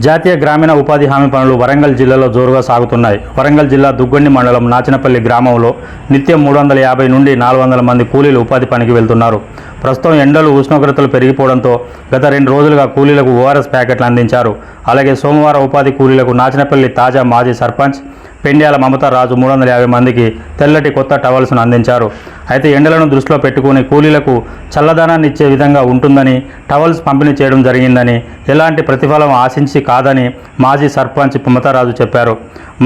జాతీయ గ్రామీణ ఉపాధి హామీ పనులు వరంగల్ జిల్లాలో జోరుగా సాగుతున్నాయి. వరంగల్ జిల్లా దుగ్గొండి మండలం నాచనపల్లి గ్రామంలో నిత్యం 350 నుండి 400 మంది కూలీలు ఉపాధి పనికి వెళ్తున్నారు. ప్రస్తుతం ఎండలు ఉష్ణోగ్రతలు పెరిగిపోవడంతో గత 2 రోజులుగా కూలీలకు ఓఆర్ఎస్ ప్యాకెట్లు అందించారు. అలాగే సోమవారం ఉపాధి కూలీలకు నాచనపల్లి తాజా మాజీ సర్పంచ్ పెండ్యాల మమతారాజు 350 మందికి తెల్లటి కొత్త టవల్స్ను అందించారు. అయితే ఎండలను దృష్టిలో పెట్టుకుని కూలీలకు చల్లదనాన్ని ఇచ్చే విధంగా ఉంటుందని టవల్స్ పంపిణీ చేయడం జరిగిందని, ఎలాంటి ప్రతిఫలం ఆశించి కాదని మాజీ సర్పంచ్ మమతారాజు చెప్పారు.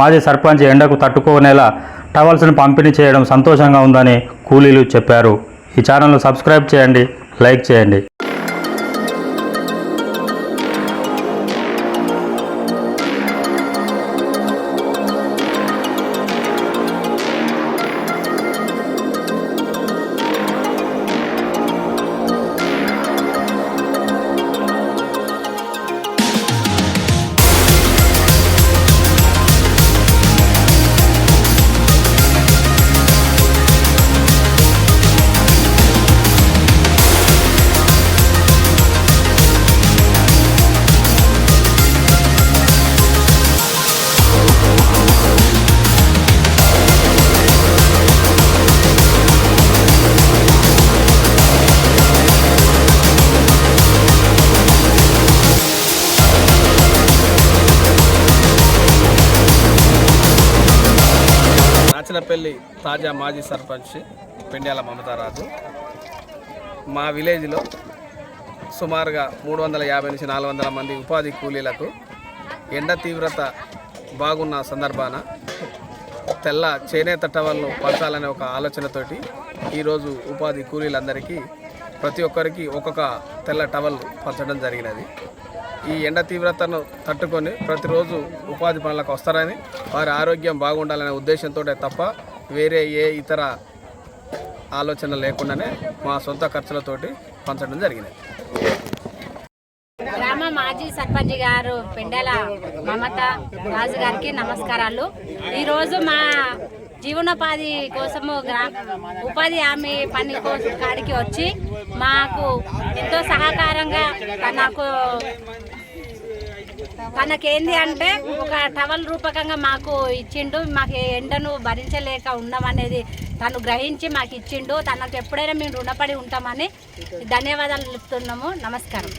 మాజీ సర్పంచ్ ఎండకు తట్టుకోనేలా టవల్స్ను పంపిణీ చేయడం సంతోషంగా ఉందని కూలీలు చెప్పారు. ఈ ఛానల్ను సబ్స్క్రైబ్ చేయండి, లైక్ చేయండి. నాచనపల్లి తాజా మాజీ సర్పంచ్ పెండ్యాల మమతారాజు. మా విలేజ్లో సుమారుగా 350 నుంచి 400 మంది ఉపాధి కూలీలకు ఎండ తీవ్రత బాగున్న సందర్భాన తెల్ల చేనేత టవల్ను పంచాలనే ఒక ఆలోచనతోటి ఈరోజు ఉపాధి కూలీలందరికీ ప్రతి ఒక్కరికి ఒక్కొక్క తెల్ల టవల్ పంచడం జరిగినది. ఈ ఎండ తీవ్రతను తట్టుకొని ప్రతిరోజు ఉపాధి పనులకు వస్తారని, వారి ఆరోగ్యం బాగుండాలనే ఉద్దేశంతో తప్ప వేరే ఏ ఇతర ఆలోచన లేకుండానే మా సొంత ఖర్చులతోటి పంచడం జరిగినది. గ్రామ మాజీ సర్పంచ్ గారు పెండ్యాల మమత రాజు గారికి నమస్కారాలు. ఈరోజు మా జీవనోపాధి కోసము ఉపాధి హామీ పని కోసం కాడికి వచ్చి మాకు ఎంతో సహకారంగా తనకేంది అంటే ఒక టవల్ రూపకంగా మాకు ఇచ్చిండు. మాకు ఎండను భరించలేక ఉన్నామనేది తను గ్రహించి మాకు ఇచ్చిండు. తనకు ఎప్పుడైనా మేము రుణపడి ఉంటామని ధన్యవాదాలు చెప్తున్నాము. నమస్కారం.